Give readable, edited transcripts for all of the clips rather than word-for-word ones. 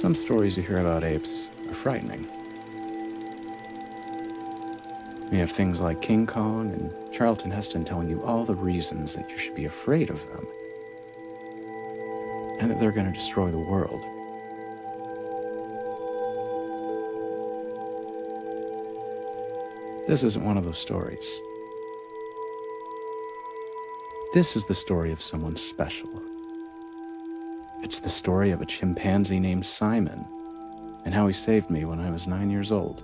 Some stories you hear about apes are frightening. You have things like King Kong and Charlton Heston telling you all the reasons that you should be afraid of them, and that they're going to destroy the world. This isn't one of those stories. This is the story of someone special. It's the story of a chimpanzee named Simon, and how he saved me when I was 9 years old.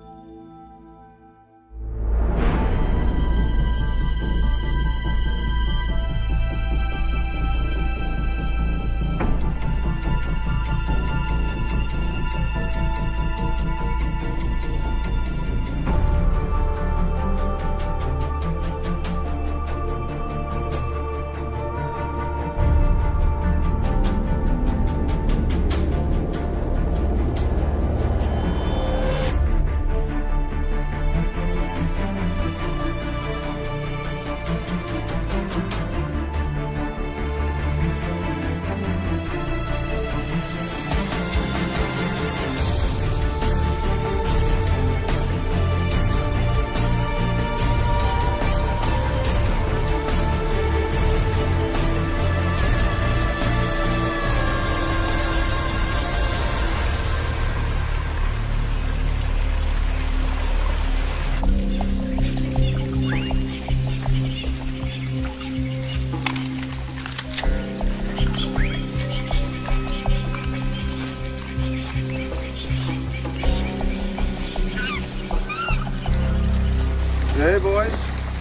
Hey, boys.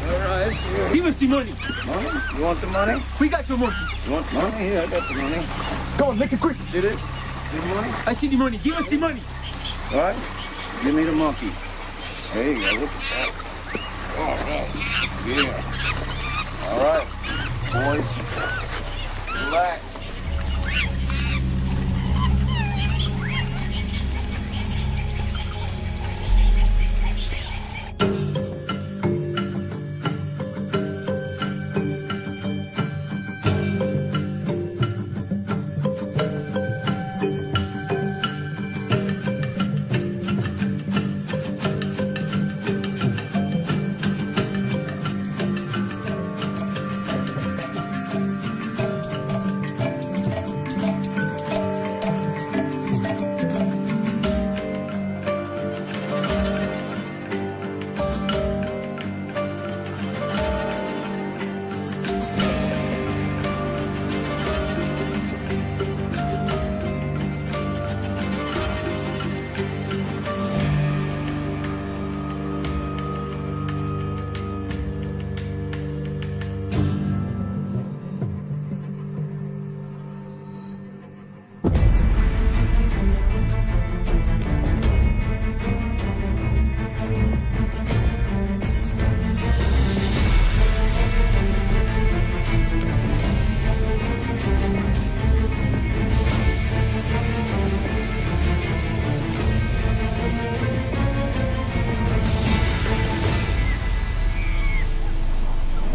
All right. Give us the money. Money? You want the money? We got your money. You want money? Here, I got the money. Go on, make it quick. See this? See the money? I see the money. Give us the money. All right. Give me the monkey. There you go. Look at that. All right. Yeah. All right. Boys. Relax.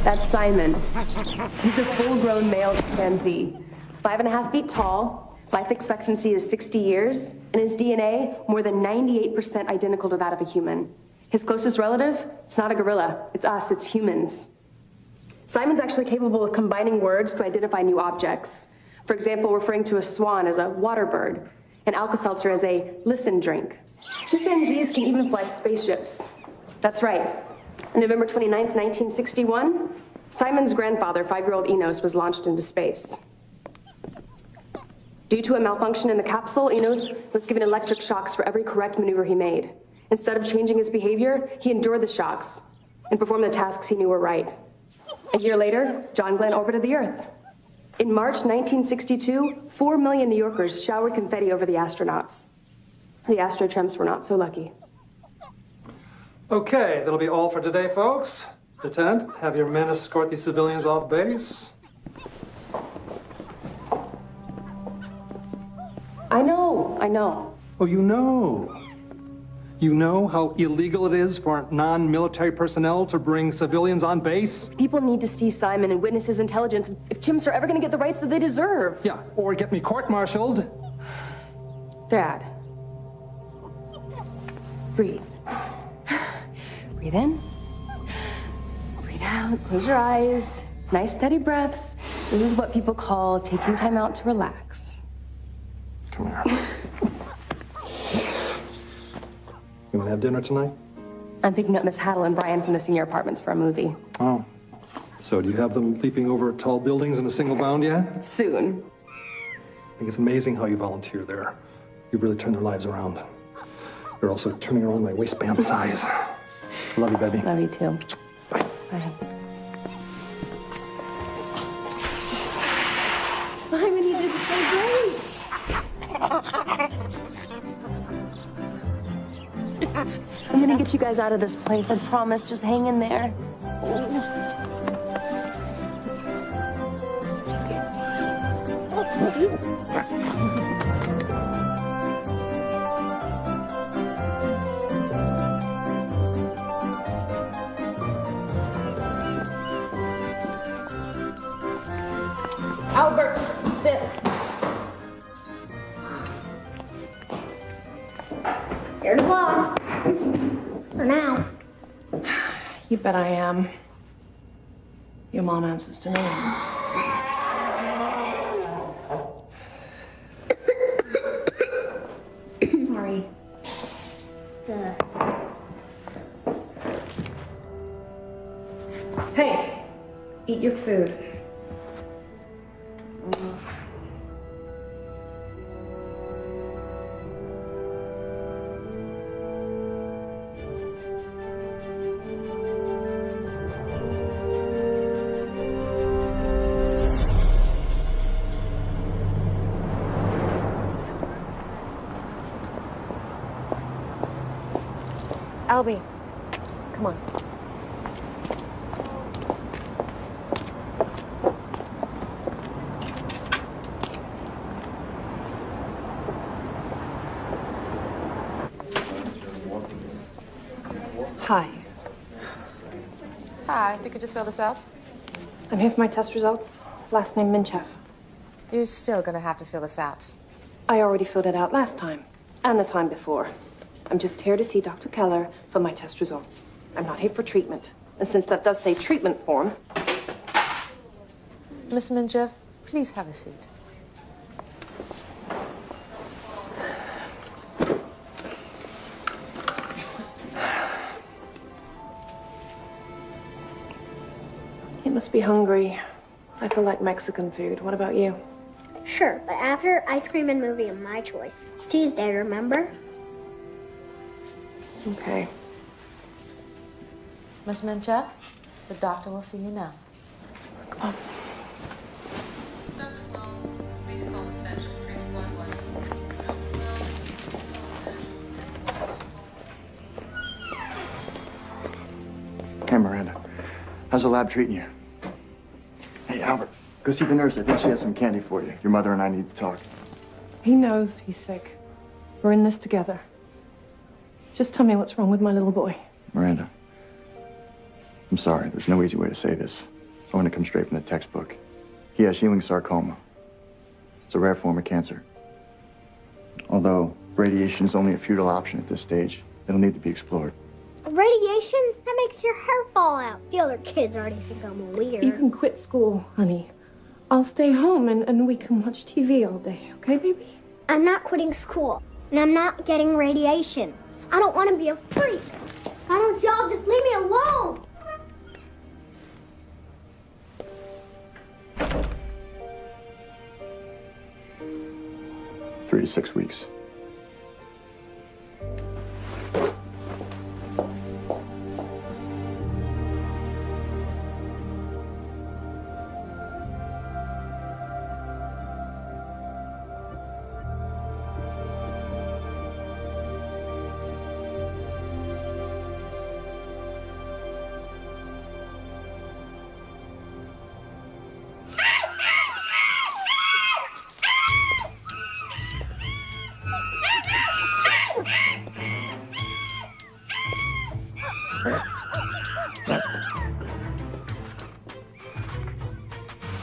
That's Simon. He's a full-grown male chimpanzee, 5.5 feet tall, life expectancy is 60 years, and his DNA more than 98% identical to that of a human. His closest relative, it's not a gorilla, it's us, it's humans. Simon's actually capable of combining words to identify new objects. For example, referring to a swan as a water bird, and Alka-Seltzer as a listen drink. Chimpanzees can even fly spaceships. That's right. On November 29th, 1961, Simon's grandfather, 5-year-old Enos, was launched into space. Due to a malfunction in the capsule, Enos was given electric shocks for every correct maneuver he made. Instead of changing his behavior, he endured the shocks and performed the tasks he knew were right. A year later, John Glenn orbited the Earth. In March 1962, 4 million New Yorkers showered confetti over the astronauts. The Astrotramps were not so lucky. Okay, that'll be all for today, folks. Lieutenant, have your men escort these civilians off base. I know. Oh, you know. You know how illegal it is for non-military personnel to bring civilians on base? People need to see Simon and witness his intelligence if chimps are ever going to get the rights that they deserve. Yeah, or get me court-martialed. Dad. Breathe. Breathe in. Breathe out. Close your eyes. Nice steady breaths. This is what people call taking time out to relax. Come here. You want to have dinner tonight? I'm picking up Miss Haddle and Brian from the senior apartments for a movie. Oh. So do you have them leaping over tall buildings in a single bound yet? Soon. I think it's amazing how you volunteer there. You've really turned their lives around. You're also turning around my waistband size. Love you, baby. Love you too. Bye. Bye. Simon, you did so great. I'm gonna get you guys out of this place, I promise. Just hang in there. Albert, sit. You're the boss. For now. You bet I am. Your mom answers to me. Sorry. Hey, eat your food. Albie, come on. Hi. Hi, if you could just fill this out. I'm here for my test results. Last name Minchev. You're still gonna have to fill this out. I already filled it out last time, and the time before. I'm just here to see Dr. Keller for my test results. I'm not here for treatment. And since that does say treatment form... Miss Minchev, please have a seat. You must be hungry. I feel like Mexican food. What about you? Sure, but after ice cream and movie of my choice. It's Tuesday, remember? Okay. Miss Minchev, the doctor will see you now. Come on. Hey, Miranda. How's the lab treating you? Hey, Albert, go see the nurse. I think she has some candy for you. Your mother and I need to talk. He knows he's sick. We're in this together. Just tell me what's wrong with my little boy. Miranda, I'm sorry. There's no easy way to say this. I want to come straight from the textbook. He has Ewing sarcoma. It's a rare form of cancer. Although radiation is only a futile option at this stage, it'll need to be explored. Radiation? That makes your hair fall out. The other kids already think I'm weird. You can quit school, honey. I'll stay home and we can watch TV all day, okay, baby? I'm not quitting school, and I'm not getting radiation. I don't want to be a freak. Why don't y'all just leave me alone? Three to 6 weeks.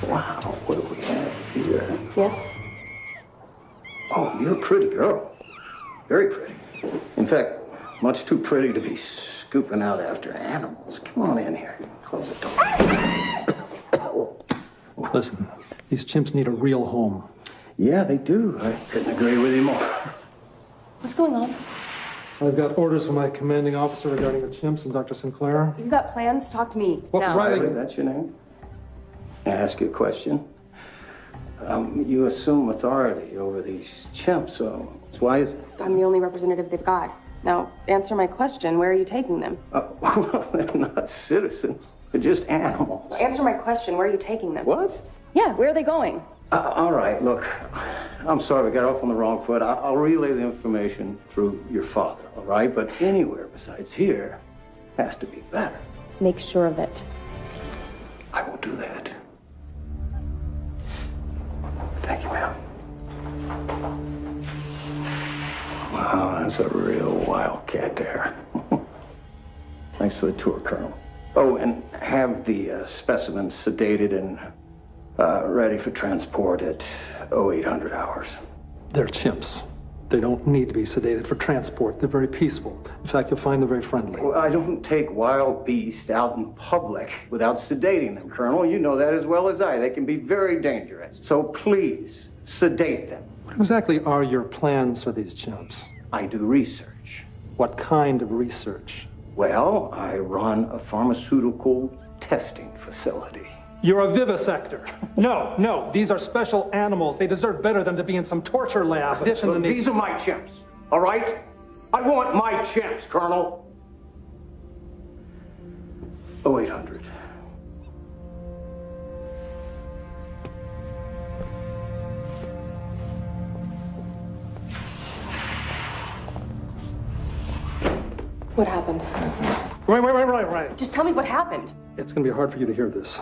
Wow, what do we have here? Yes? Oh, you're a pretty girl. Very pretty. In fact, much too pretty to be scooping out after animals. Come on in here. Close the door. Listen, these chimps need a real home. Yeah, they do. I couldn't agree with you more. What's going on? I've got orders from my commanding officer regarding the chimps and Dr. Sinclair. You've got plans? Talk to me. What, now. Riley? That's your name? Can I ask you a question? You assume authority over these chimps, so why is it? I'm the only representative they've got. Now, answer my question. Where are you taking them? Well, they're not citizens. They're just animals. Answer my question. Where are you taking them? What? Yeah, where are they going? All right, look, I'm sorry we got off on the wrong foot. I'll relay the information through your father, all right? But anywhere besides here has to be better. Make sure of it. I will do that. Thank you, ma'am. Wow, that's a real wildcat there. Thanks for the tour, Colonel. Oh, and have the specimens sedated and ready for transport at 0800 hours. They're chimps. They don't need to be sedated for transport. They're very peaceful. In fact, you'll find they're very friendly. Well, I don't take wild beasts out in public without sedating them, Colonel. You know that as well as I. They can be very dangerous. So please, sedate them. What exactly are your plans for these chimps? I do research. What kind of research? Well, I run a pharmaceutical testing facility. You're a vivisector. No, these are special animals. They deserve better than to be in some torture lab. Look, these are my chimps, all right? I want my chimps, Colonel. 0800. What happened? Right. Just tell me what happened. It's going to be hard for you to hear this.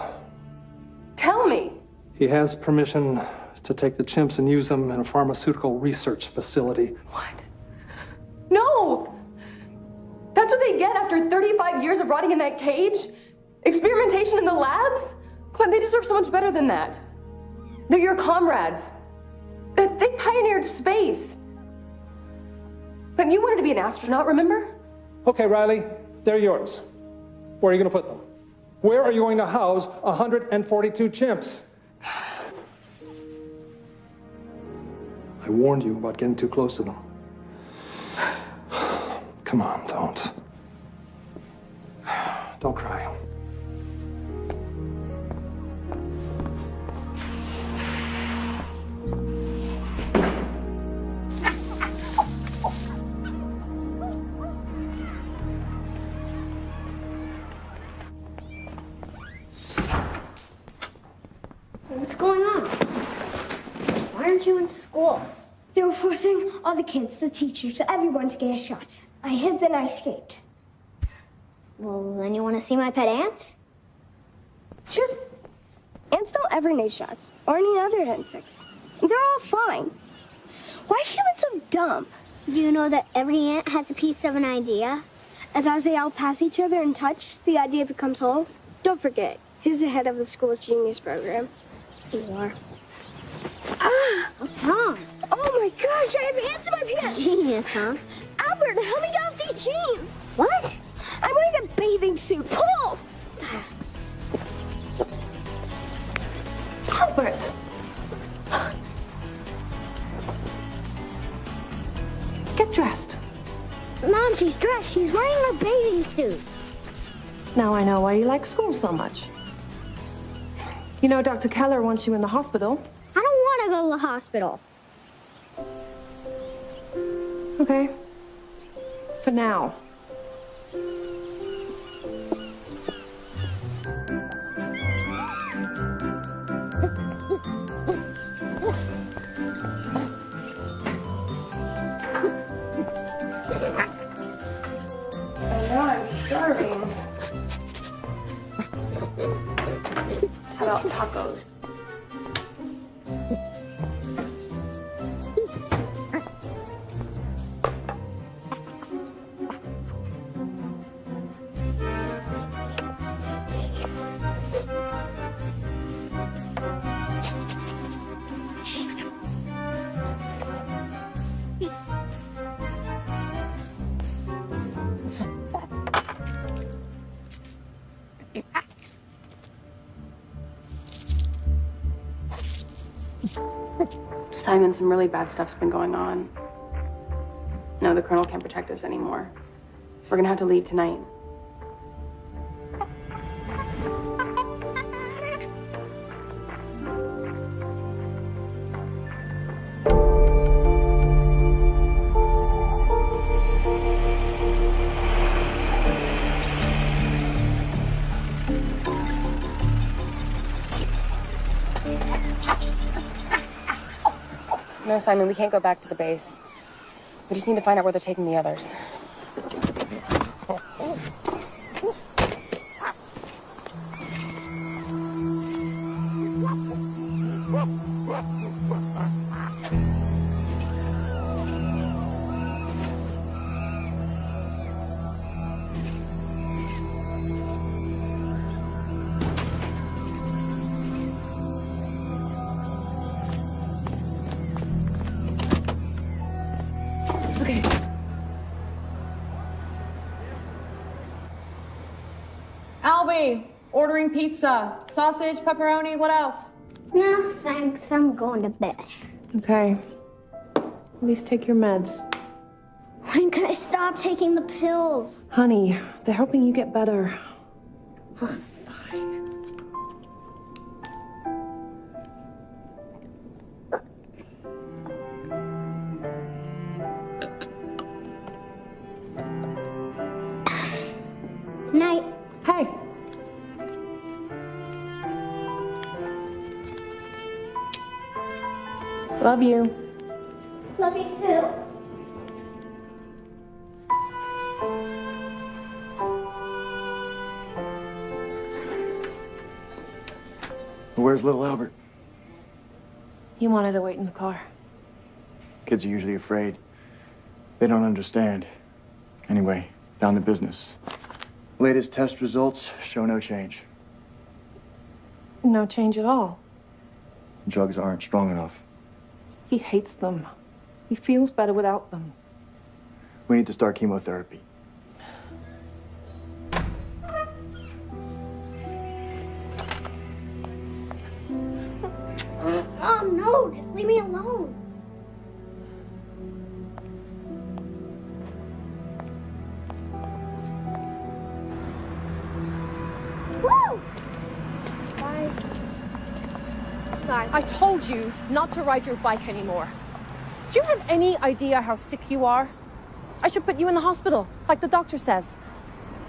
Tell me. He has permission to take the chimps and use them in a pharmaceutical research facility. What? No! That's what they get after 35 years of rotting in that cage? Experimentation in the labs? Come on, they deserve so much better than that. They're your comrades. They pioneered space. But you wanted to be an astronaut, remember? Okay, Riley, they're yours. Where are you going to put them? Where are you going to house 142 chimps? I warned you about getting too close to them. Come on, don't. Don't cry. What's going on? Why aren't you in school? They were forcing all the kids, the teachers, everyone to get a shot. I hid, then I escaped. Well, then you want to see my pet ants? Sure. Ants don't ever need shots, or any other insects. They're all fine. Why are humans so dumb? Do you know that every ant has a piece of an idea? And as they all pass each other and touch, the idea becomes whole. Don't forget, he's the head of the school's genius program. You are. Ah! What's wrong? Oh my gosh, I have ants in my pants! Genius, huh? Albert, help me get off these jeans! What? I'm wearing a bathing suit. Pull! Albert! Get dressed. Mom, she's dressed. She's wearing her bathing suit. Now I know why you like school so much. You know, Dr. Keller wants you in the hospital. I don't want to go to the hospital. Okay. For now. Now I'm starving. How about tacos? Simon, some really bad stuff's been going on. No, the Colonel can't protect us anymore. We're gonna have to leave tonight. No, Simon, we can't go back to the base. We just need to find out where they're taking the others. Albie, ordering pizza. Sausage, pepperoni, what else? No, thanks. I'm going to bed. Okay. At least take your meds. When can I stop taking the pills? Honey, they're helping you get better. I'm fine. Night. Hey. Love you. Love you too. Where's little Albert? He wanted to wait in the car. Kids are usually afraid. They don't understand. Anyway, down to business. Latest test results show no change. No change at all. Drugs aren't strong enough. He hates them. He feels better without them. We need to start chemotherapy. Oh no, just leave me alone. Woo! Bye. Bye. I told you not to ride your bike anymore. Do you have any idea how sick you are? I should put you in the hospital, like the doctor says.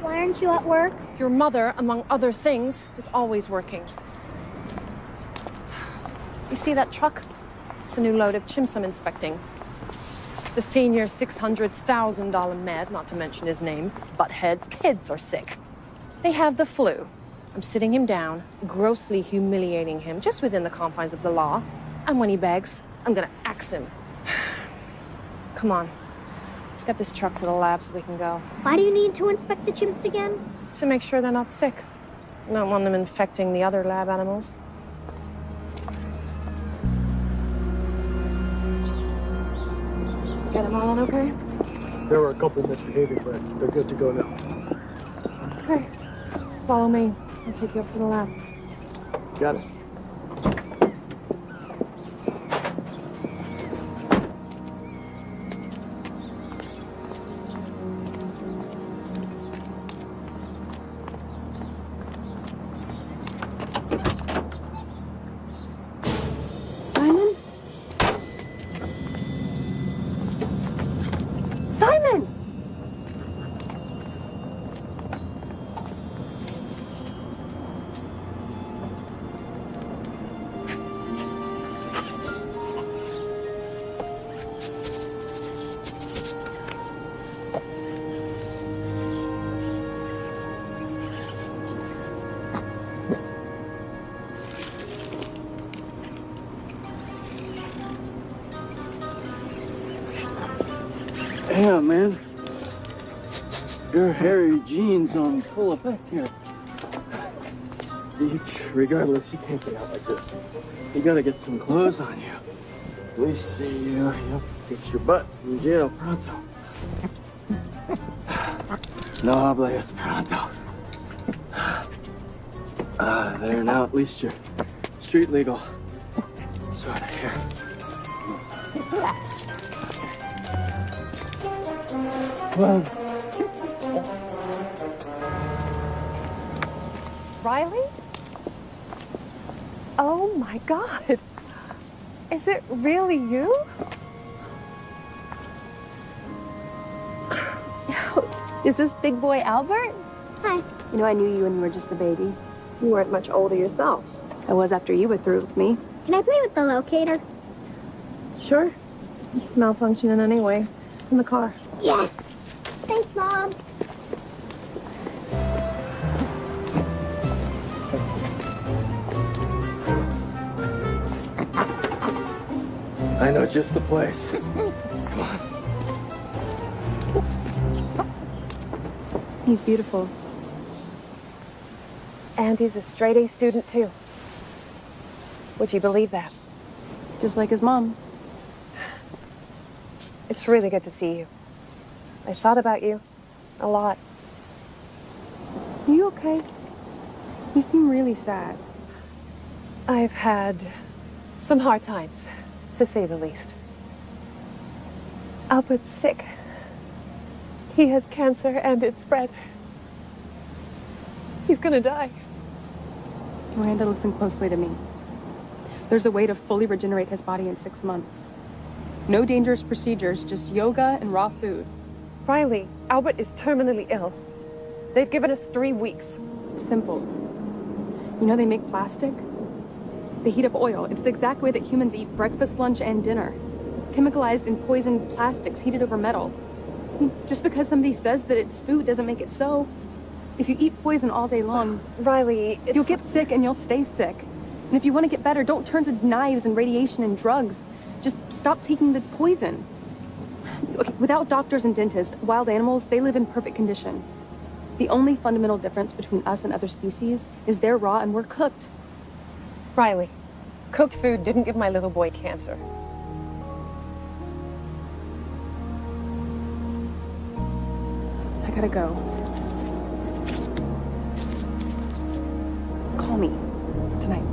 Why aren't you at work? Your mother, among other things, is always working. You see that truck? It's a new load of chimps I'm inspecting. The senior $600,000 med, not to mention his name, Butthead's kids are sick. They have the flu. I'm sitting him down, grossly humiliating him, just within the confines of the law. And when he begs, I'm gonna axe him. Come on, let's get this truck to the lab so we can go. Why do you need to inspect the chimps again? To make sure they're not sick. I don't want them infecting the other lab animals. Get them all on okay? There were a couple misbehaving, but they're good to go now. Okay. Follow me. I'll take you up to the lab. Got it. Simon? Simon! Yeah, man. Your hairy genes on full effect here. Regardless, you can't be out like this. You gotta get some clothes on you. At least you get your butt in jail pronto. No hables pronto. There now, at least you're street legal. sort of here. Well, Riley? Oh my God. Is it really you? Is this big boy Albert? Hi. You know, I knew you when you were just a baby. You weren't much older yourself. I was after you were through with me. Can I play with the locator? Sure. It's malfunctioning anyway. It's in the car. Yes. Thanks, Mom. I know just the place. Come on. He's beautiful. And he's a straight-A student, too. Would you believe that? Just like his mom. It's really good to see you. I thought about you a lot. Are you okay? You seem really sad. I've had some hard times, to say the least. Albert's sick. He has cancer and it's spread. He's gonna die. Miranda, listen closely to me. There's a way to fully regenerate his body in 6 months. No dangerous procedures, just yoga and raw food. Riley, Albert is terminally ill. They've given us 3 weeks. Simple. You know they make plastic? They heat up oil. It's the exact way that humans eat breakfast, lunch, and dinner. Chemicalized and poisoned plastics heated over metal. I mean, just because somebody says that it's food doesn't make it so. If you eat poison all day long, Riley, you'll get sick and you'll stay sick. And if you want to get better, don't turn to knives and radiation and drugs. Just stop taking the poison. Okay, without doctors and dentists, wild animals, they live in perfect condition. The only fundamental difference between us and other species is they're raw and we're cooked. Riley, cooked food didn't give my little boy cancer. I gotta go. Call me tonight.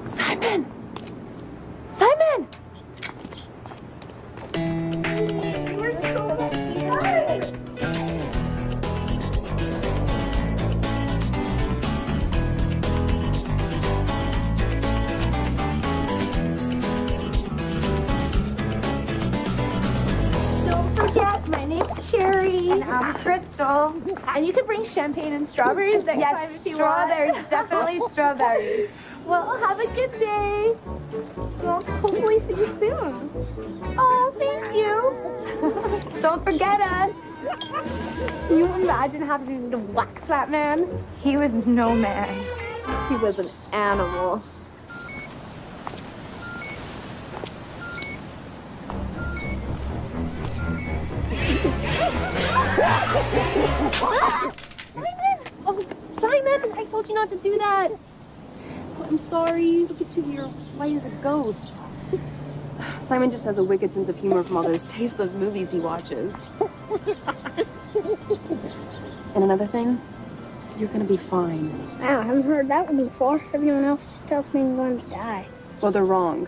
Simon! Simon! Don't forget, my name's Cherry. And I'm Crystal. And you can bring champagne and strawberries next time if you want. Strawberries, definitely strawberries. Well, have a good day. Well, hopefully see you soon. Oh, thank you. Don't forget us. Can you imagine having to wax that man? He was no man. He was an animal. Simon! Oh, Simon! I told you not to do that. I'm sorry. Look at you, you're white as a ghost. Simon just has a wicked sense of humor from all those tasteless movies he watches. And another thing, you're gonna be fine. Wow, I haven't heard that one before. Everyone else just tells me I'm going to die. Well, they're wrong.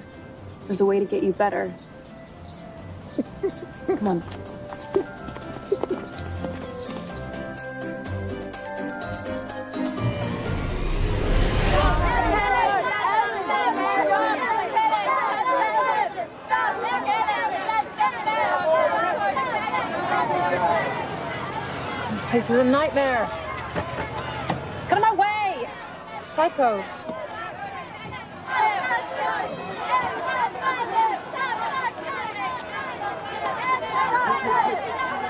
There's a way to get you better. Come on. This place is a nightmare. Get out of my way! Psychos.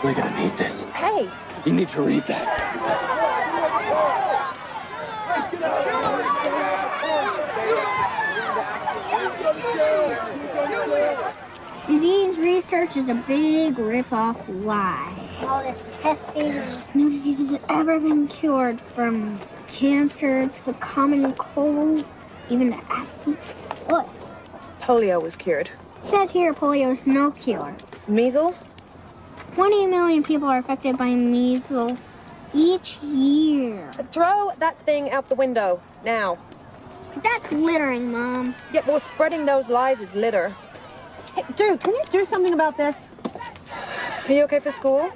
We're gonna need this. Hey! You need to read that. Disease research is a big rip-off lie. All this testing, no disease has ever been cured, from cancer to the common cold, even to athlete's foot. Polio was cured. It says here polio's no cure. Measles? 20 million people are affected by measles each year. Throw that thing out the window, now. That's littering, Mom. Yeah, well, spreading those lies is litter. Hey, dude, can you do something about this? Are you okay for school?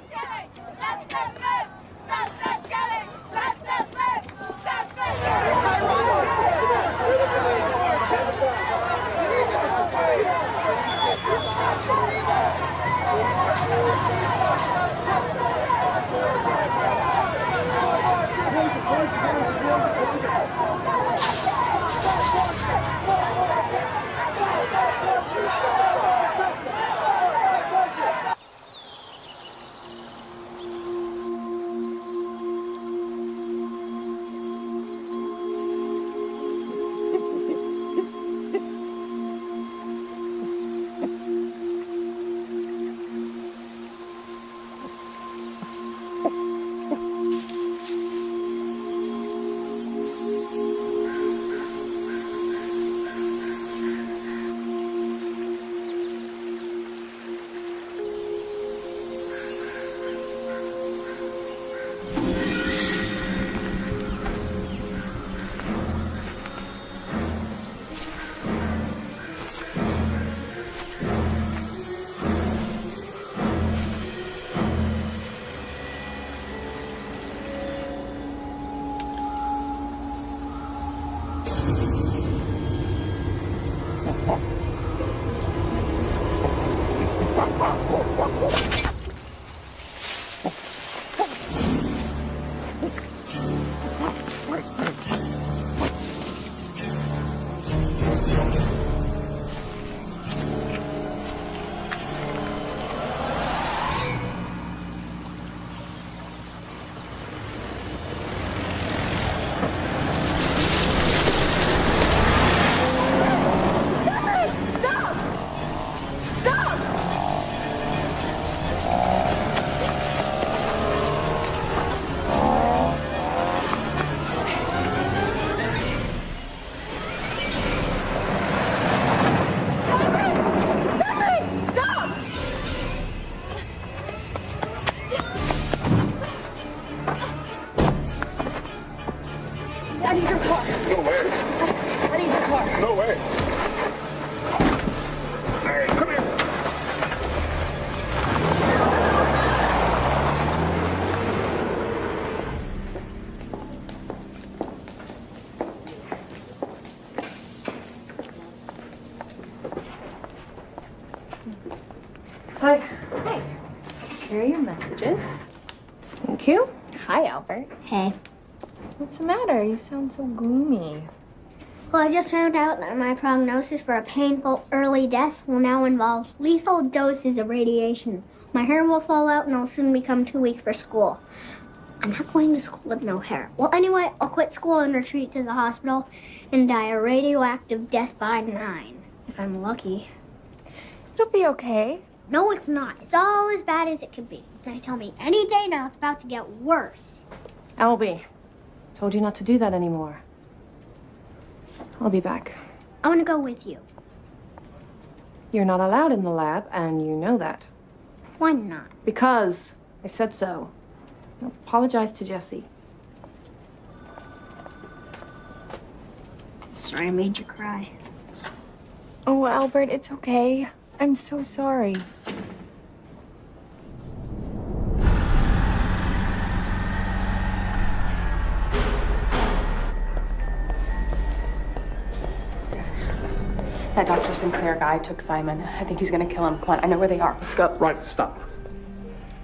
Hi. Hi. Here are your messages. Thank you. Hi, Albert. Hey. What's the matter? You sound so gloomy. Well, I just found out that my prognosis for a painful early death will now involve lethal doses of radiation. My hair will fall out and I'll soon become too weak for school. I'm not going to school with no hair. Well, anyway, I'll quit school and retreat to the hospital and die a radioactive death by 9, if I'm lucky. It'll be okay. No, it's not. It's all as bad as it could be. They tell me any day now it's about to get worse. Albie, told you not to do that anymore. I'll be back. I want to go with you. You're not allowed in the lab, and you know that. Why not? Because I said so. Now, apologize to Jesse. Sorry I made you cry. Oh, Albert, it's okay. I'm so sorry. That Dr. Sinclair guy took Simon. I think he's gonna kill him. Come on, I know where they are. Let's go. Right, stop.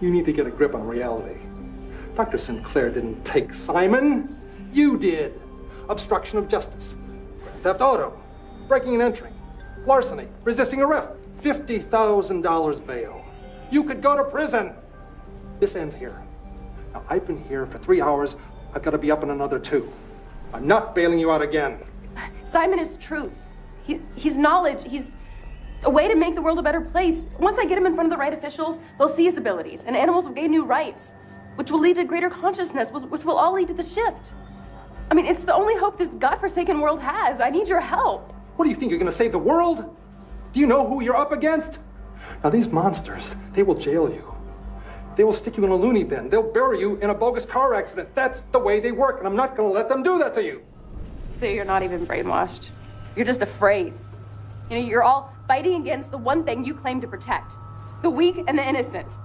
You need to get a grip on reality. Dr. Sinclair didn't take Simon. You did. Obstruction of justice, theft auto, breaking and entering, larceny, resisting arrest, $50,000 bail. You could go to prison. This ends here. Now, I've been here for 3 hours. I've got to be up in another 2. I'm not bailing you out again. Simon is truth. He's knowledge. He's a way to make the world a better place. Once I get him in front of the right officials, they'll see his abilities, and animals will gain new rights, which will lead to greater consciousness, which will all lead to the shift. I mean, it's the only hope this godforsaken world has. I need your help. What do you think, you're going to save the world? Do you know who you're up against? Now, these monsters, they will jail you. They will stick you in a loony bin. They'll bury you in a bogus car accident. That's the way they work, and I'm not going to let them do that to you. So you're not even brainwashed. You're just afraid. You know, you're all fighting against the one thing you claim to protect. The weak and the innocent.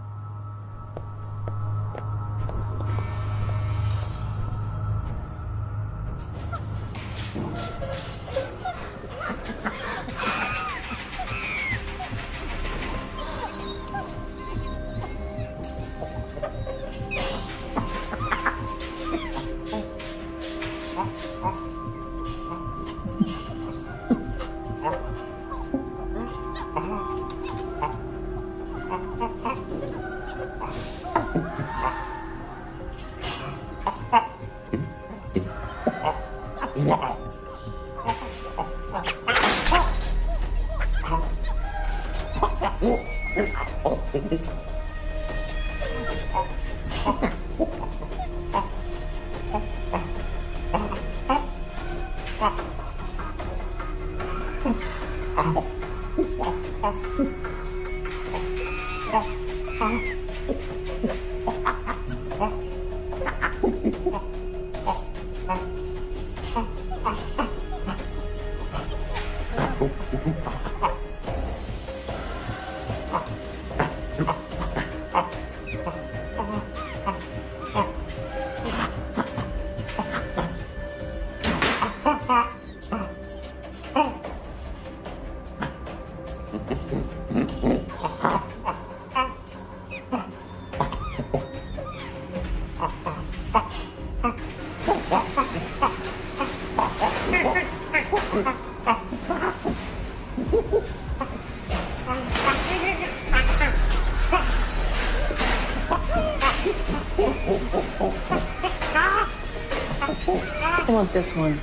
I want this one.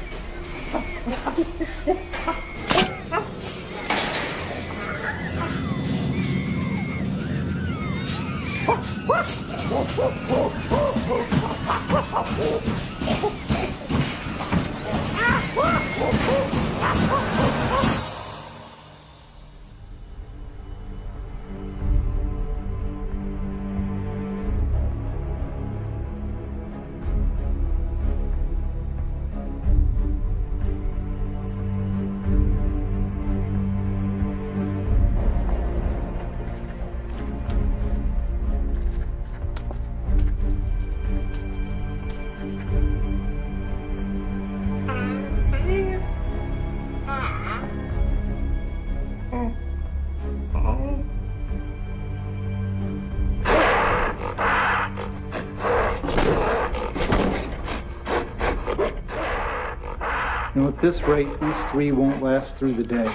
You know, at this rate, these three won't last through the day.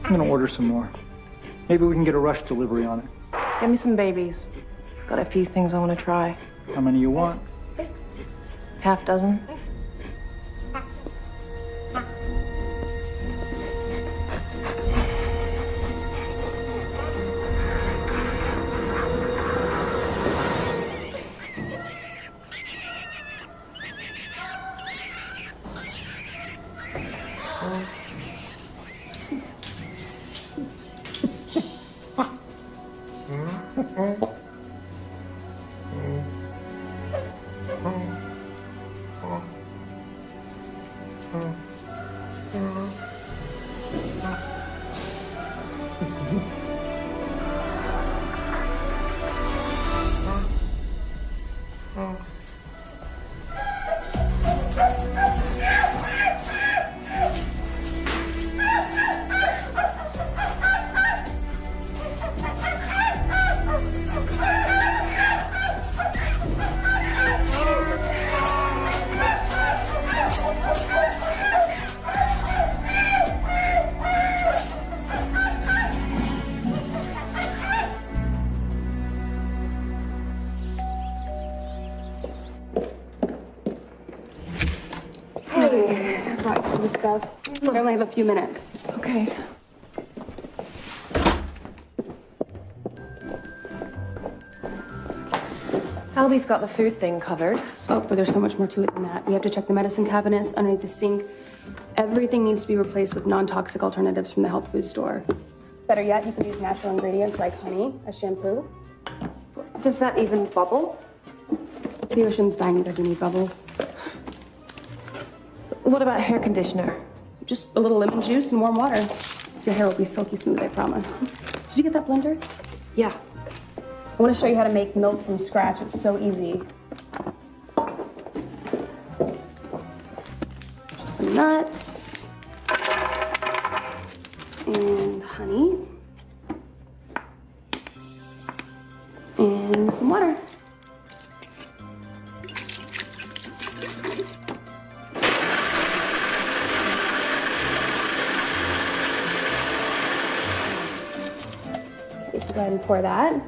I'm gonna order some more. Maybe we can get a rush delivery on it. Get me some babies. Got a few things I want to try. How many you want? Half dozen. Stuff. I only have a few minutes. Okay. Albie's got the food thing covered. Oh, but there's so much more to it than that. We have to check the medicine cabinets underneath the sink. Everything needs to be replaced with non-toxic alternatives from the health food store. Better yet, you can use natural ingredients like honey, a shampoo. Does that even bubble? The ocean's dying because we need bubbles. What about hair conditioner? Just a little lemon juice and warm water. Your hair will be silky smooth, I promise. Did you get that blender? Yeah. I want to show you how to make milk from scratch. It's so easy. Just some nuts. And honey. And some water. Go ahead and pour that.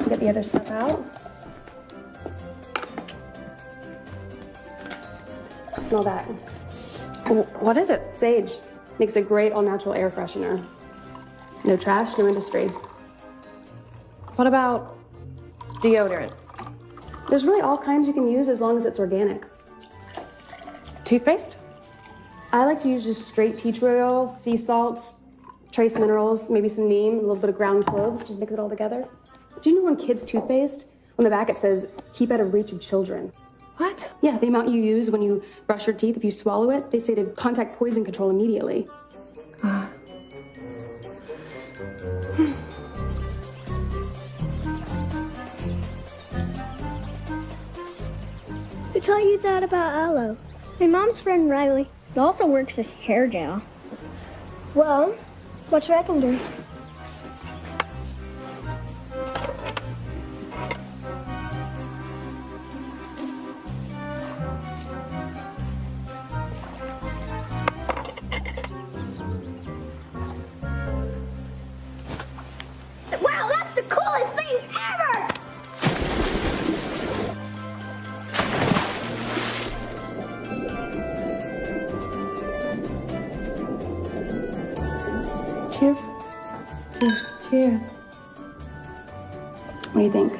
Get the other stuff out. Smell that. What is it? Sage. Makes a great all-natural air freshener. No trash, no industry. What about deodorant? There's really all kinds you can use as long as it's organic. Toothpaste? I like to use just straight tea tree oil, sea salt, trace minerals, maybe some neem, a little bit of ground cloves, just mix it all together. Do you know on kids' toothpaste, on the back it says, keep out of reach of children? What? Yeah, the amount you use when you brush your teeth, if you swallow it, they say to contact poison control immediately. Who taught you that about aloe? My mom's friend Riley. It also works as hair gel. Well, what should I can do? Wow, that's the coolest thing ever! Cheers. Cheers. Cheers. What do you think?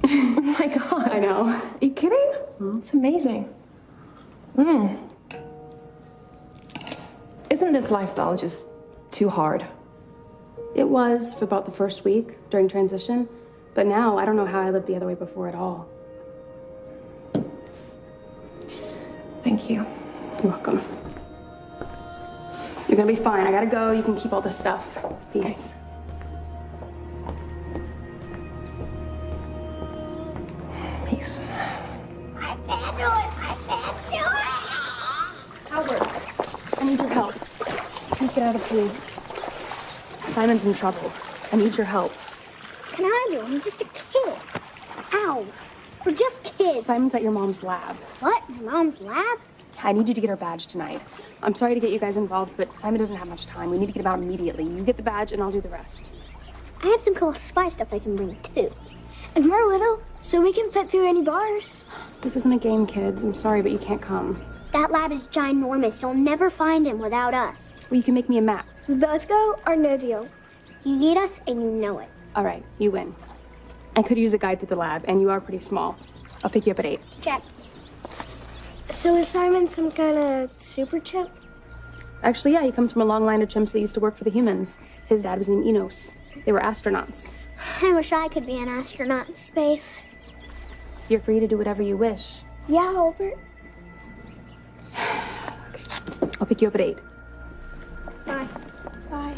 Oh my God. I know. Are you kidding? It's amazing. Isn't this lifestyle just too hard? It was for about the first week during transition, but now I don't know how I lived the other way before at all. Thank you. You're welcome. You're gonna be fine. I gotta go. You can keep all this stuff. Peace. Peace. I can't do it! I can't do it! Albert, I need your help. Please get out of the pool. Simon's in trouble. I need your help. Can I do? I'm just a kid. Ow. We're just kids. Simon's at your mom's lab. What? My mom's lab? I need you to get her badge tonight. I'm sorry to get you guys involved, but Simon doesn't have much time. We need to get him out immediately. You get the badge, and I'll do the rest. I have some cool spy stuff I can bring, too. And we're little, so we can fit through any bars. This isn't a game, kids. I'm sorry, but you can't come. That lab is ginormous. You'll never find him without us. Well, you can make me a map. We both go or no deal. You need us, and you know it. All right, you win. I could use a guide through the lab, and you are pretty small. I'll pick you up at 8. Check. So is Simon some kind of super chimp? Actually, yeah, he comes from a long line of chimps that used to work for the humans. His dad was named Enos. They were astronauts. I wish I could be an astronaut in space. You're free to do whatever you wish. Yeah, Albert. I'll pick you up at 8. Bye. Bye.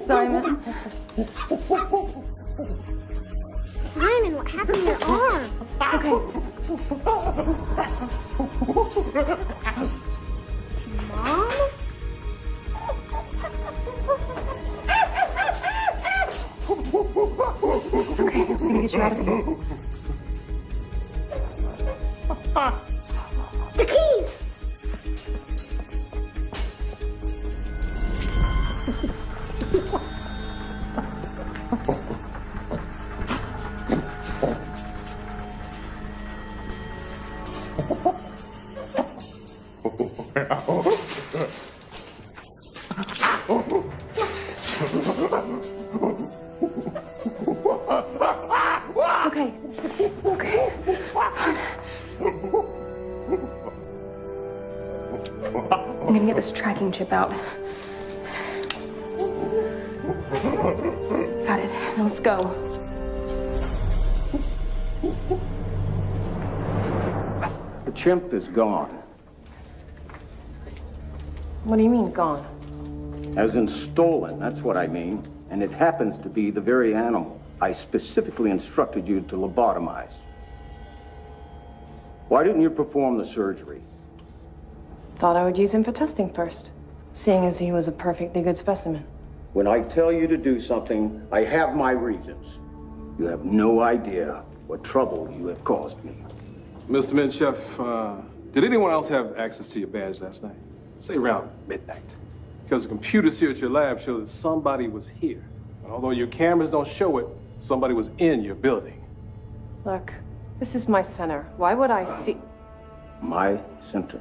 Simon. Simon, what happened to your arm? It's okay. Mom? It's okay. I'm gonna get you out of here. The keys! It's okay. Okay. I'm gonna get this tracking chip out. Got it. Now let's go. The chimp is gone. What do you mean, gone? As in stolen, that's what I mean. And it happens to be the very animal I specifically instructed you to lobotomize. Why didn't you perform the surgery? Thought I would use him for testing first, seeing as he was a perfectly good specimen. When I tell you to do something, I have my reasons. You have no idea what trouble you have caused me. Mr. Minchef, did anyone else have access to your badge last night? Say around midnight. Because the computers here at your lab show that somebody was here. And although your cameras don't show it, somebody was in your building. Look, this is my center. Why would I see... My center?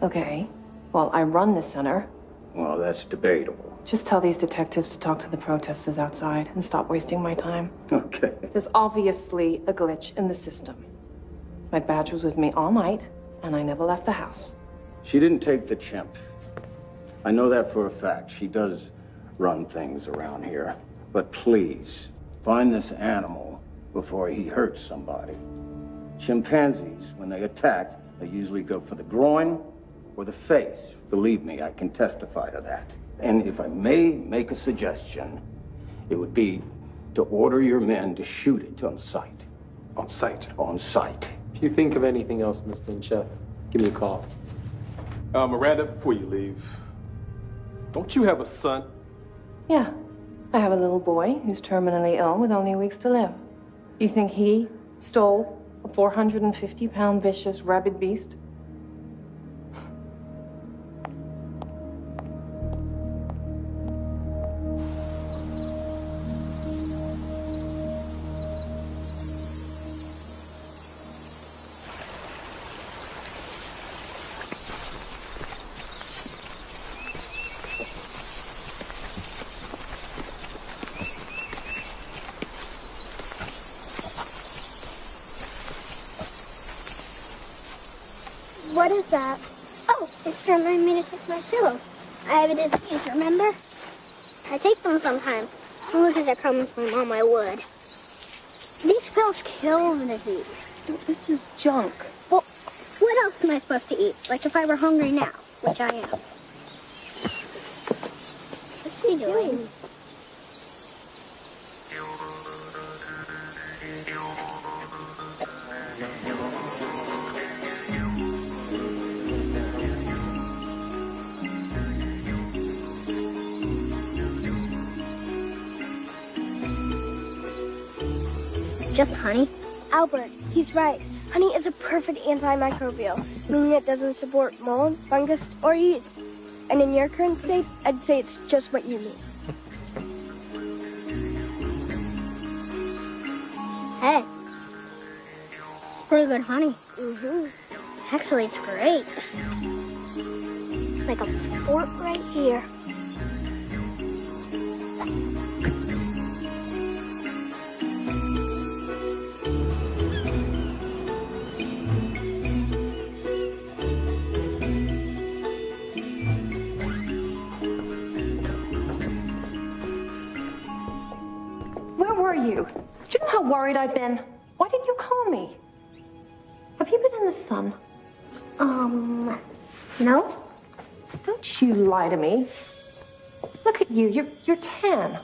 Okay. Well, I run the center. Well, that's debatable. Just tell these detectives to talk to the protesters outside and stop wasting my time. Okay. There's obviously a glitch in the system. My badge was with me all night, and I never left the house. She didn't take the chimp. I know that for a fact. She does run things around here. But please, find this animal before he hurts somebody. Chimpanzees, when they attack, they usually go for the groin or the face. Believe me, I can testify to that. And if I may make a suggestion, it would be to order your men to shoot it on sight. On sight? On sight. If you think of anything else, Miss Pinchette, give me a call. Miranda, before you leave, don't you have a son? Yeah. I have a little boy who's terminally ill with only weeks to live. You think he stole a 450-pound vicious rabid beast? What is that? Oh, it's to remind me to take my pillows. I have a disease, remember? I take them sometimes. Only because I promised my mom I would. These pills kill the disease. This is junk. Well, what else am I supposed to eat? Like if I were hungry now, which I am. What's he doing? Just honey? Albert, he's right. Honey is a perfect antimicrobial, meaning it doesn't support mold, fungus, or yeast. And in your current state, I'd say it's just what you need. Hey. It's pretty good honey. Mm-hmm. Actually, it's great. Like a fork right here. You? Do you know how worried I've been? Why didn't you call me? Have you been in the sun? No. Don't you lie to me. Look at you. You're tan.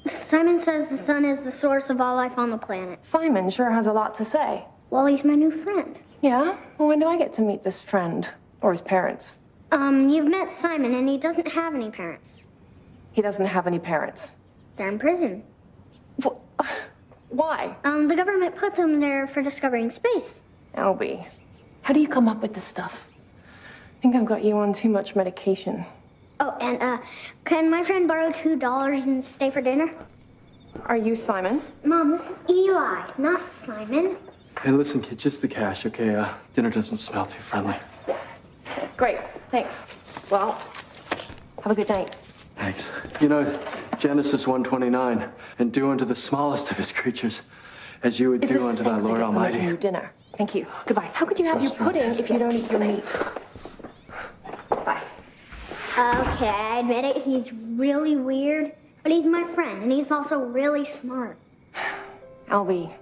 Simon says the sun is the source of all life on the planet. Simon sure has a lot to say. Well, he's my new friend. Yeah? Well, when do I get to meet this friend? Or his parents? You've met Simon, and he doesn't have any parents. He doesn't have any parents? They're in prison. Why? The government put them there for discovering space. Albie, how do you come up with this stuff? I think I've got you on too much medication. Oh, and, can my friend borrow $2 and stay for dinner? Are you Simon? Mom, this is Eli, not Simon. Hey, listen, kid, just the cash, okay? Dinner doesn't smell too friendly. Great, thanks. Well, have a good night. Thanks. You know, Genesis 1:29, and do unto the smallest of his creatures as you would do unto thy Lord Almighty. Your dinner. Thank you. Goodbye. How could you have your pudding if you don't eat your meat? Bye. Okay, I admit it, he's really weird, but he's my friend, and he's also really smart. Albie,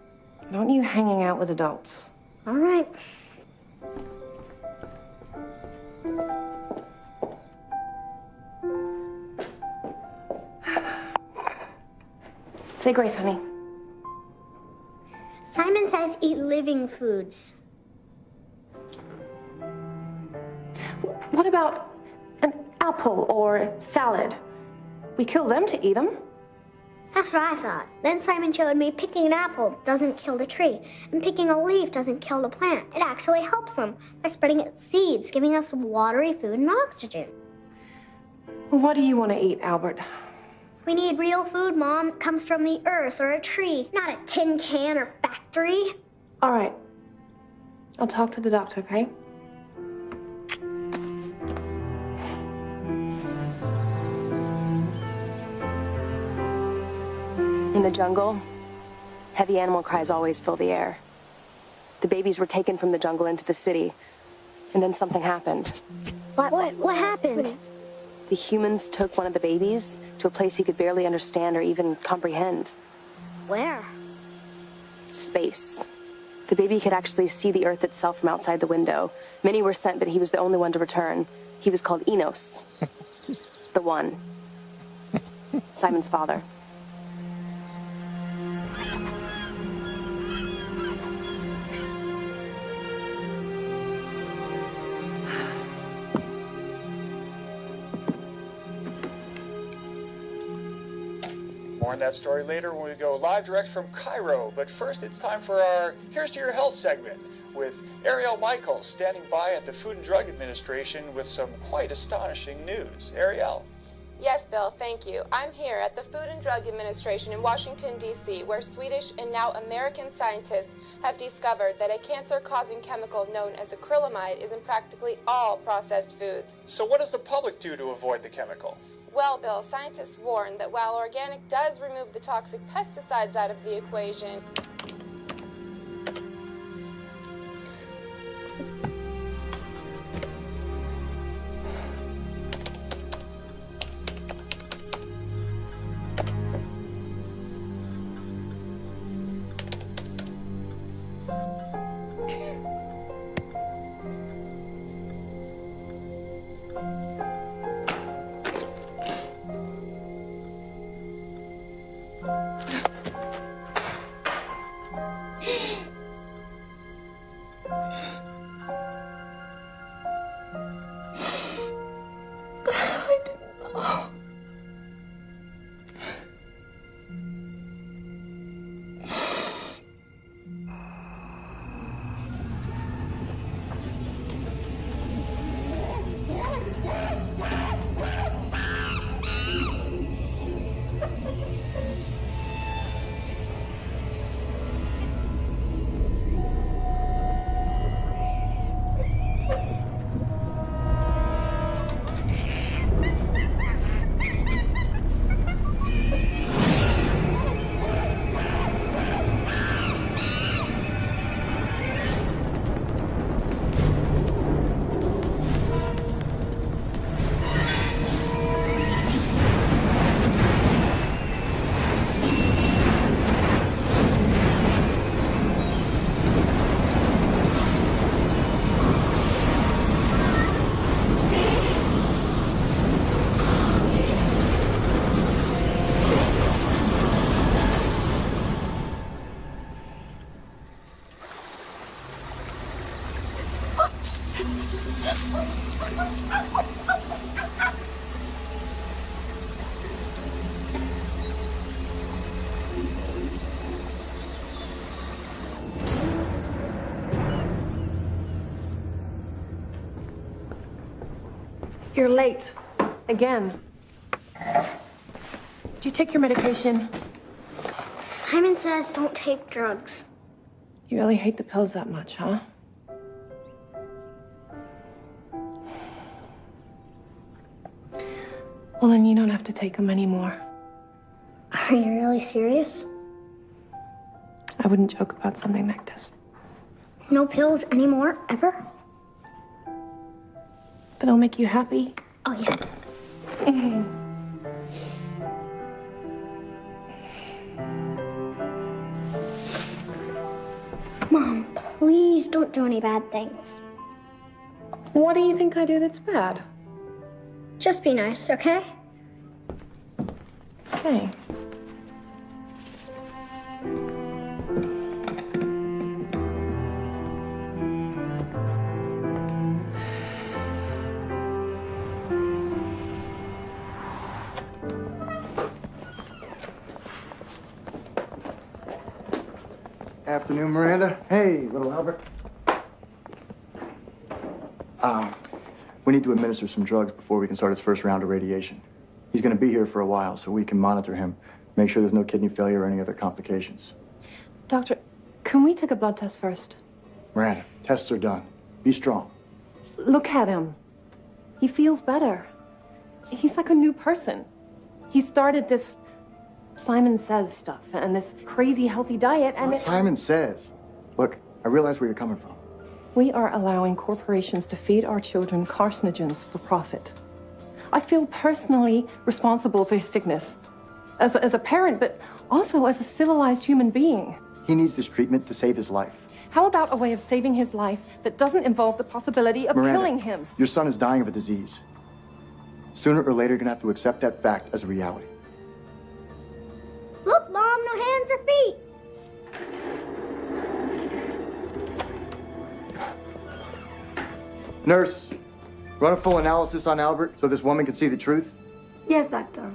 don't you hanging out with adults? All right. Say grace, honey. Simon says eat living foods. What about an apple or salad? We kill them to eat them. That's what I thought. Then Simon showed me picking an apple doesn't kill the tree, and picking a leaf doesn't kill the plant. It actually helps them by spreading its seeds, giving us watery food and oxygen. Well, what do you want to eat, Albert? We need real food, Mom. It comes from the earth or a tree, not a tin can or factory. All right. I'll talk to the doctor, okay? In the jungle, heavy animal cries always fill the air. The babies were taken from the jungle into the city, and then something happened. What happened? The humans took one of the babies to a place he could barely understand or even comprehend. Where? Space. The The baby could actually see the Earth itself from outside the window. Many were sent, but he was the only one to return. He was called Enos. The One. Simon's father. More on that story later when we go live direct from Cairo. But first, it's time for our Here's to Your Health segment with Ariel Michaels standing by at the Food and Drug Administration with some quite astonishing news. Ariel. Yes, Bill, thank you. I'm here at the Food and Drug Administration in Washington, D.C., where Swedish and now American scientists have discovered that a cancer-causing chemical known as acrylamide is in practically all processed foods. So what does the public do to avoid the chemical? Well, Bill, scientists warn that while organic does remove the toxic pesticides out of the equation, You're late. Again. Do you take your medication? Simon says don't take drugs. You really hate the pills that much, huh? Well, then you don't have to take them anymore. Are you really serious? I wouldn't joke about something like this. No pills anymore, ever? But it'll make you happy. Oh, yeah. Mom, please don't do any bad things. What do you think I do that's bad? Just be nice, okay? Okay. Afternoon, Miranda. Hey, little Albert. We need to administer some drugs before we can start his first round of radiation. He's going to be here for a while, so we can monitor him, make sure there's no kidney failure or any other complications. Doctor, can we take a blood test first? Miranda, tests are done. Be strong. Look at him. He feels better. He's like a new person. He started this Simon Says stuff and this crazy healthy diet and Simon Says. Look, I realize where you're coming from. We are allowing corporations to feed our children carcinogens for profit. I feel personally responsible for his sickness. As a parent, but also as a civilized human being. He needs this treatment to save his life. How about a way of saving his life that doesn't involve the possibility of Miranda, killing him? Your son is dying of a disease. Sooner or later, you're gonna have to accept that fact as a reality. Look, Mom, no hands or feet. Nurse, run a full analysis on Albert so this woman can see the truth. Yes, doctor.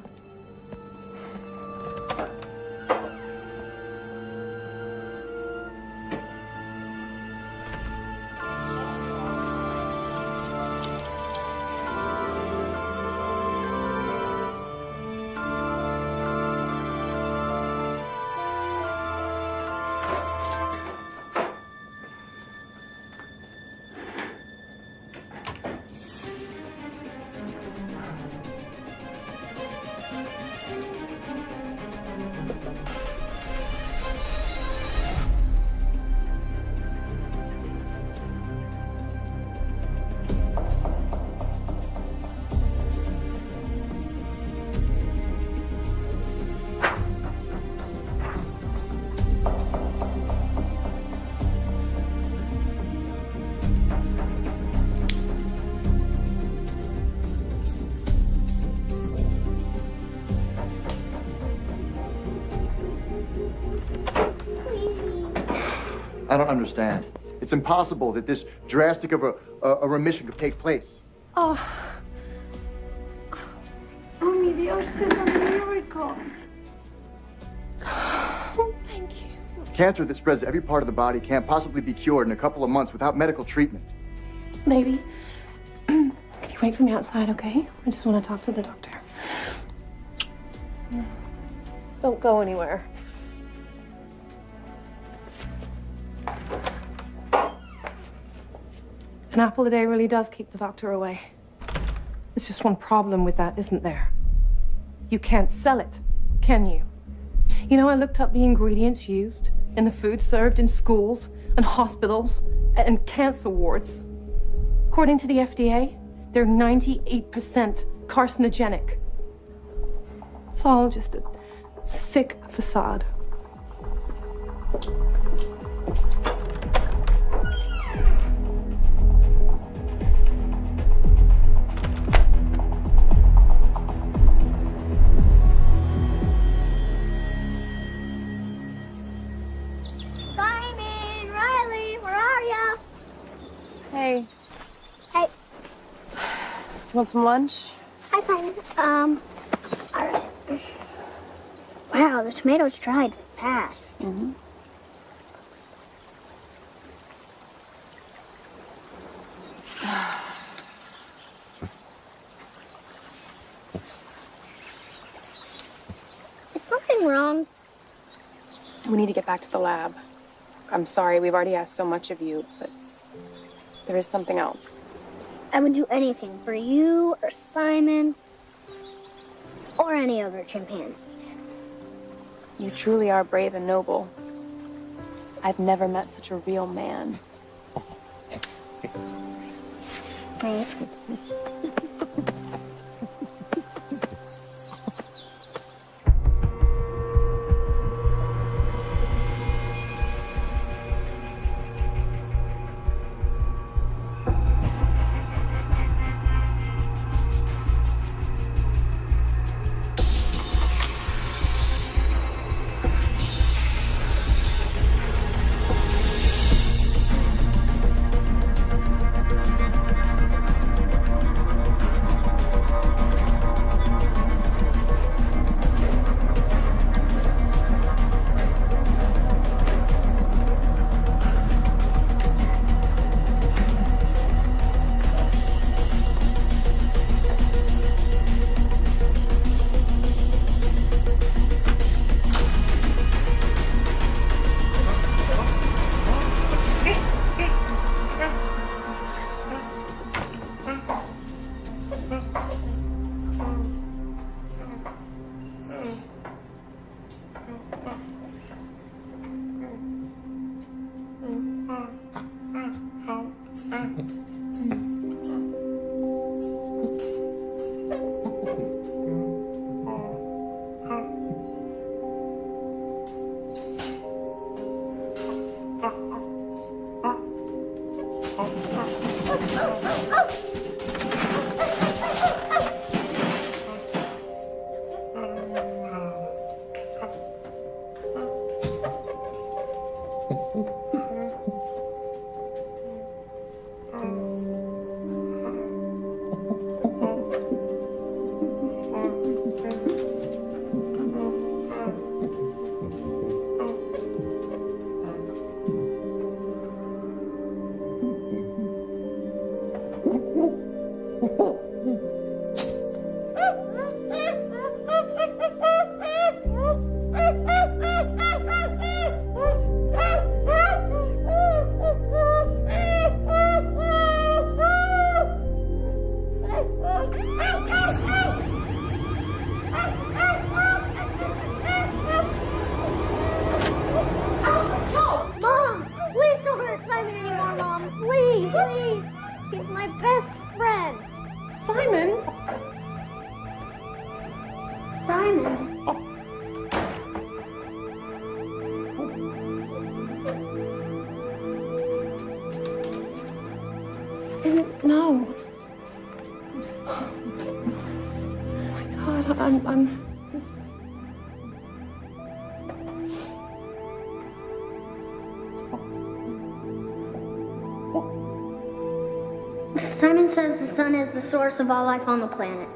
I don't understand. It's impossible that this drastic of a remission could take place. Oh. Mommy, the Oaks is a miracle. Thank you. Cancer that spreads to every part of the body can't possibly be cured in a couple of months without medical treatment. Maybe. Can you wait for me outside, okay? I just want to talk to the doctor. Don't go anywhere. An apple a day really does keep the doctor away. There's just one problem with that, isn't there? You can't sell it, can you? You know, I looked up the ingredients used in the food served in schools and hospitals and cancer wards. According to the FDA, they're 98% carcinogenic. It's all just a sick facade. Simon, Riley, where are ya? Hey. Hey. Want some lunch? Hi, Simon. All right. Wow, the tomatoes dried fast. Mm-hmm. Is something wrong? We need to get back to the lab. I'm sorry, we've already asked so much of you, but there is something else. I would do anything for you or Simon or any other chimpanzees. You truly are brave and noble. I've never met such a real man. Thanks. Simon says the sun is the source of all life on the planet.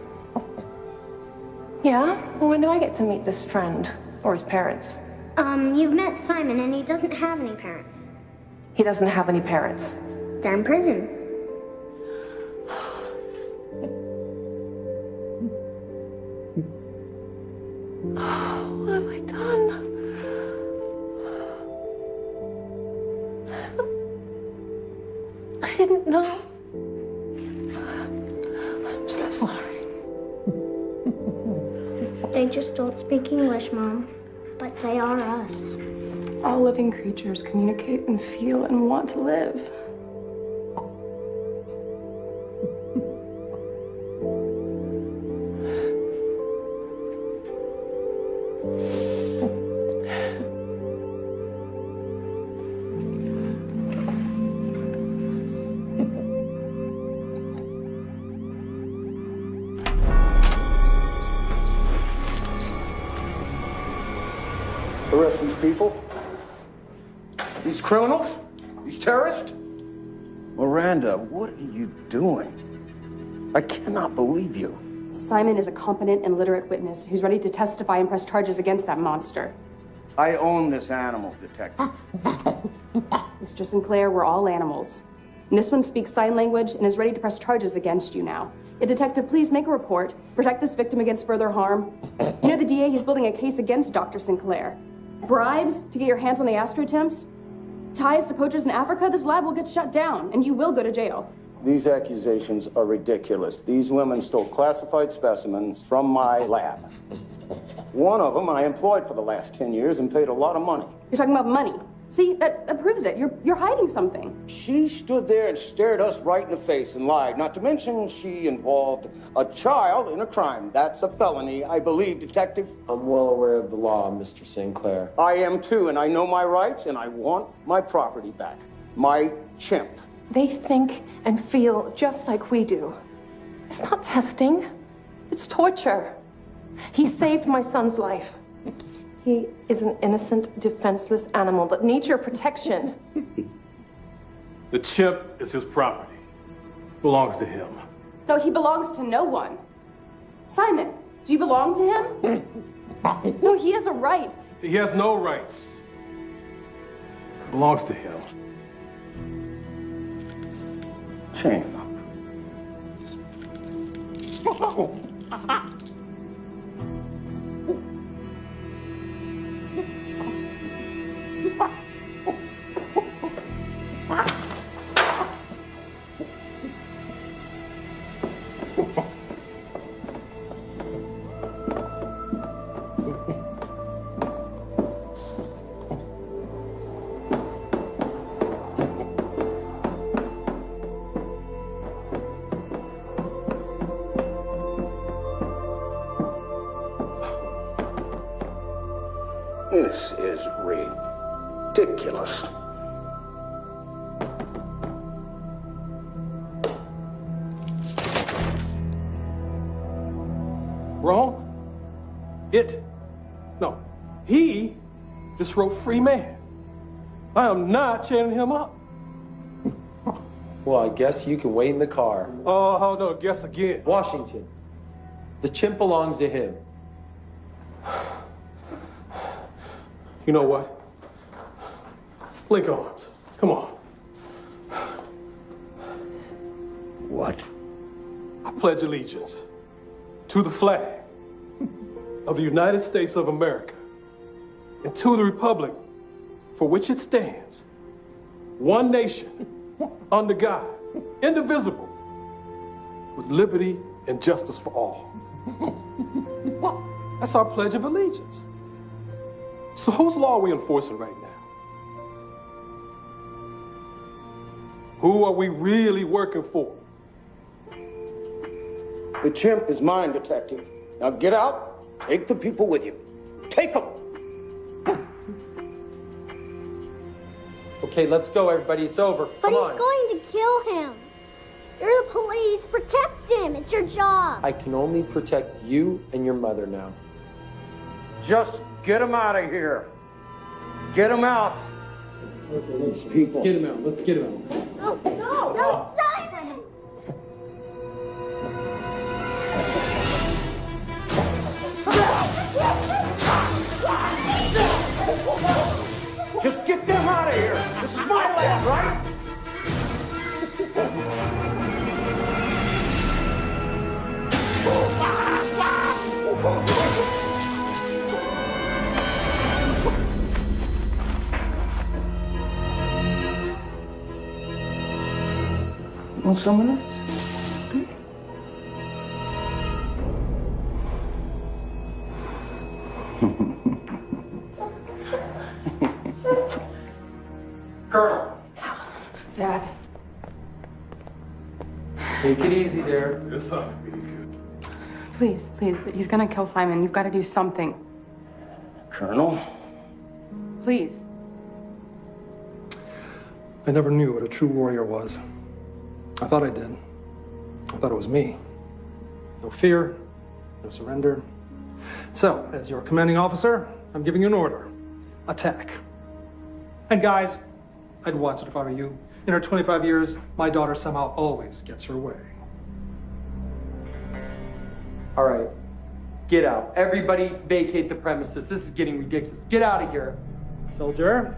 Yeah? Well, when do I get to meet this friend? Or his parents? You've met Simon, and he doesn't have any parents. He doesn't have any parents. They're in prison. What have I done? I didn't know. I'm so sorry. They just don't speak English, Mom. But they are us. All living creatures communicate and feel and want to live. Arrest these people? These criminals? These terrorists? Miranda, what are you doing? I cannot believe you. Simon is a competent and literate witness who's ready to testify and press charges against that monster. I own this animal, Detective. Mr. Sinclair, we're all animals. And this one speaks sign language and is ready to press charges against you now. Detective, please make a report. Protect this victim against further harm. You know the DA, he's building a case against Dr. Sinclair. Bribes to get your hands on the astrotimps? Ties to poachers in Africa? This lab will get shut down, and you will go to jail. These accusations are ridiculous. These women stole classified specimens from my lab. One of them I employed for the last 10 years and paid a lot of money. You're talking about money. See, that proves it. You're hiding something. She stood there and stared us right in the face and lied. Not to mention she involved a child in a crime. That's a felony, I believe, Detective. I'm well aware of the law, Mr. Sinclair. I am too, and I know my rights, and I want my property back. My chimp. They think and feel just like we do. It's not testing. It's torture. He saved my son's life. He is an innocent, defenseless animal that needs your protection. The chimp is his property. Belongs to him. No, he belongs to no one. Simon, do you belong to him? No, he has a right. He has no rights. Belongs to him. Chain up. This is ridiculous. Wrong? No, he just wrote free man. I am not chaining him up. Well, I guess you can wait in the car. Oh, hold on, guess again. Washington. The chimp belongs to him. You know what? Link arms. Come on. What? I pledge allegiance to the flag of the United States of America and to the republic for which it stands, one nation, under God, indivisible, with liberty and justice for all. That's our Pledge of Allegiance. So whose law are we enforcing right now? Who are we really working for? The chimp is mine, Detective. Now get out, take the people with you. Take them! Okay, let's go, everybody. It's over. But Come on. he's going to kill him. You're the police. Protect him. It's your job. I can only protect you and your mother now. Just get him out of here. Get him out. Okay, let's get him out. Let's get him out. No, Simon! Just get them out of here. This is my land, right? Want some of this? Colonel. Dad. Take it easy there. Yes, sir. Please, please. He's gonna kill Simon. You've got to do something. Colonel? Please. I never knew what a true warrior was. I thought I did. I thought it was me. No fear, no surrender. So, as your commanding officer, I'm giving you an order. Attack. And guys, I'd watch it if I were you. In her 25 years, my daughter somehow always gets her way. All right. Get out. Everybody vacate the premises. This is getting ridiculous. Get out of here. Soldier,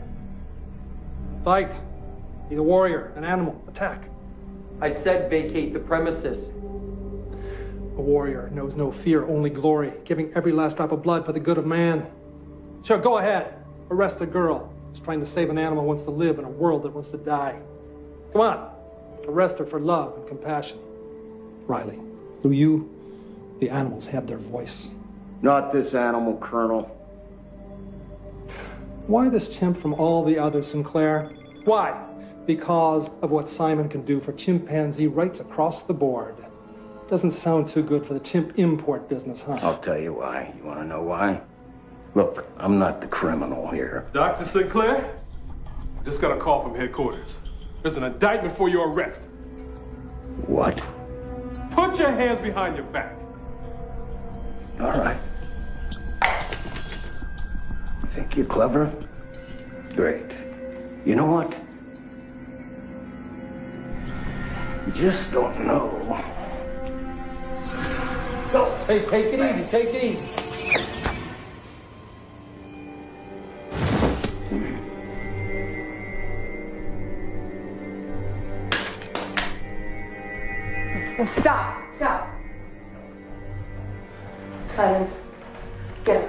fight. He's a warrior, an animal. Attack. I said vacate the premises. A warrior knows no fear, only glory, giving every last drop of blood for the good of man. Sure, go ahead. Arrest a girl who's trying to save an animal who wants to live in a world that wants to die. Come on. Arrest her for love and compassion. Riley, through you, the animals have their voice. Not this animal, Colonel. Why this chimp from all the others, Sinclair? Why? Because of what Simon can do for chimpanzee rights across the board. Doesn't sound too good for the chimp import business, huh? I'll tell you why. You want to know why? Look, I'm not the criminal here. Dr. Sinclair, I just got a call from headquarters. There's an indictment for your arrest. What? Put your hands behind your back. All right. Think you're clever? Great. You know what? You just don't know. Go. Hey, take it easy. Take it easy. Oh, stop. Stop. Simon, get him.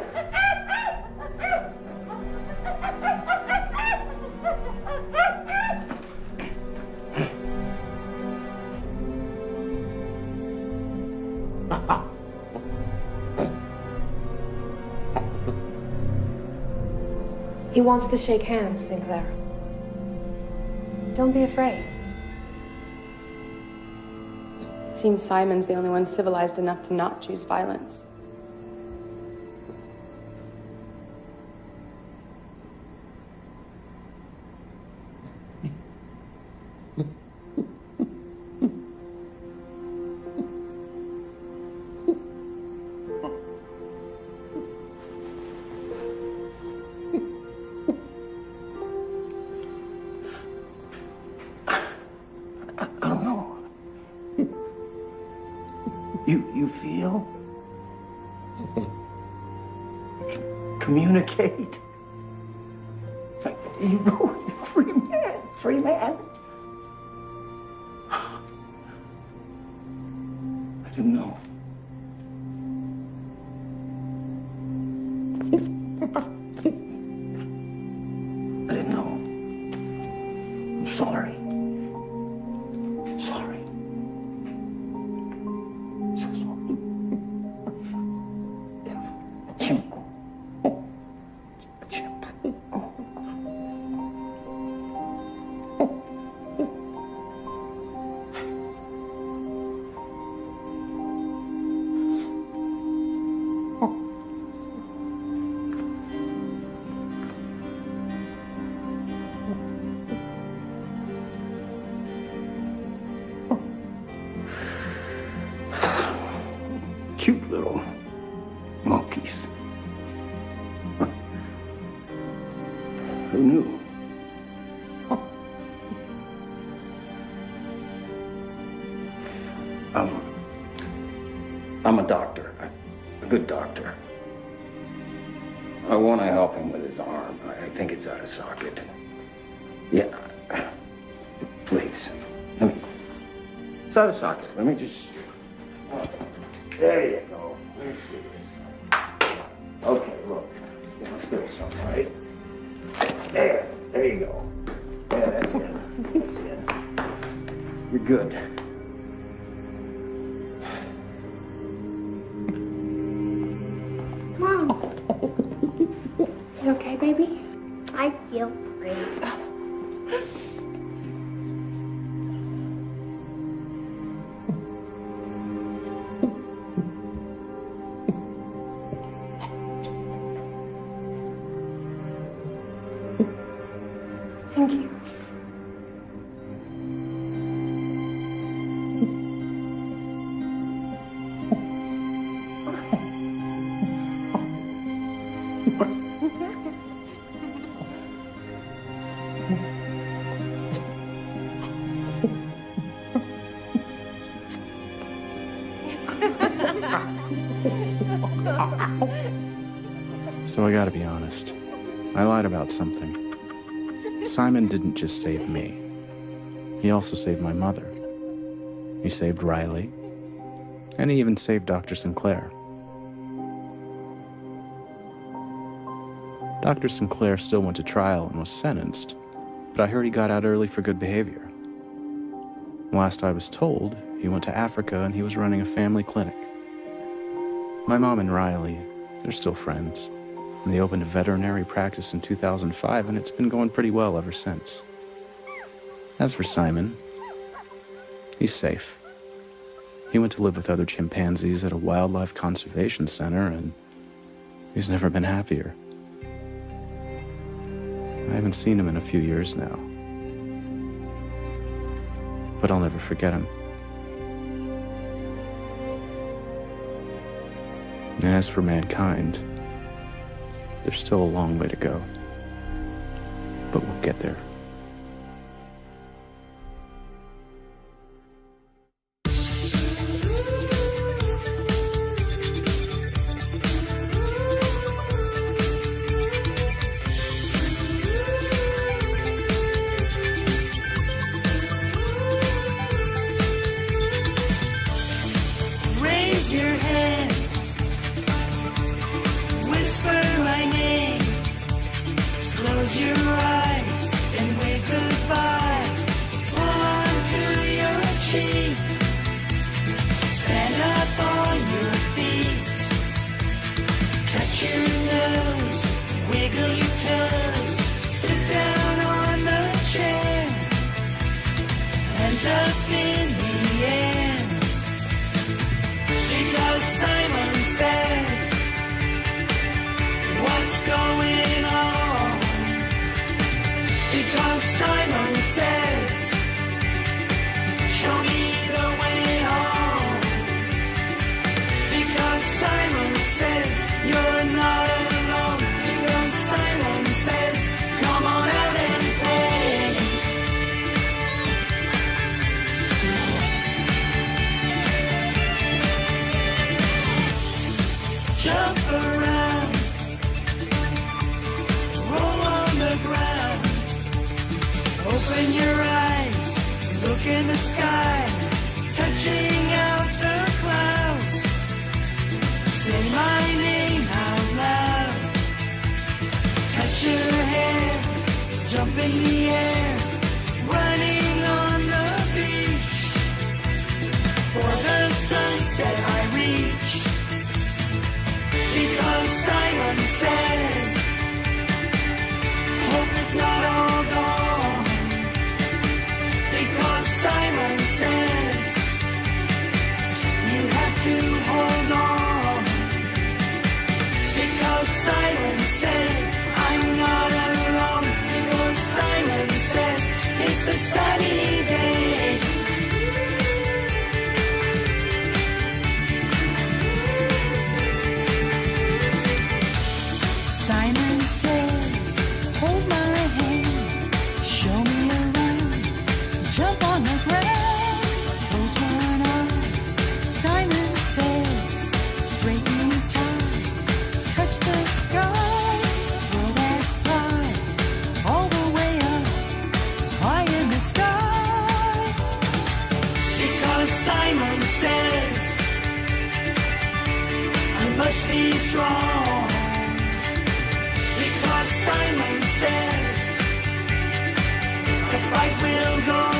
He wants to shake hands, Sinclair. Don't be afraid. Seems Simon's the only one civilized enough to not choose violence. You feel? Communicate? You go, free man, free man. I didn't know. I didn't know. I'm sorry. Sorry. So sorry. Chimp. Chimp. cute little monkeys. Who knew? I'm a doctor, a good doctor. I want to help him with his arm. I think it's out of socket. Yeah. Please. It's out of socket. Let me just... There you go. Let me see this. Okay, look. You must feel something, right? There you go. Yeah, that's it. That's it. You're good. Mom. You okay, baby? I feel great. Thank you. So I gotta be honest. I lied about something. Simon didn't just save me. He also saved my mother. He saved Riley. And he even saved Dr. Sinclair. Dr. Sinclair still went to trial and was sentenced, but I heard he got out early for good behavior. Last I was told, he went to Africa and he was running a family clinic. My mom and Riley, they're still friends. And they opened a veterinary practice in 2005, and it's been going pretty well ever since. As for Simon, he's safe. He went to live with other chimpanzees at a wildlife conservation center, and he's never been happier. I haven't seen him in a few years now. But I'll never forget him. And as for mankind, there's still a long way to go. But we'll get there. Raise your hand. Whisper my name. Close your eyes and wave goodbye. Pull on to your cheek. Stand up on your feet. Touch your nose. Wiggle your toes. Sit down on the chair. Hands up in the air. Because Simon says, what's going on? Because Simon says, show me the way home. Because Simon says, you're not alone. Because Simon says, come on out and play. Jump around, roll on the ground, open your eyes, look in the sky, touching out the clouds, say my name out loud, touch your hair, jump in the air, running on the beach, for the sunset I reach. Because Simon says, hope is not all gone. Because Simon says, you have to hold on. Because Simon says, I'm not alone. Because Simon says, be strong. Because Simon says the fight will go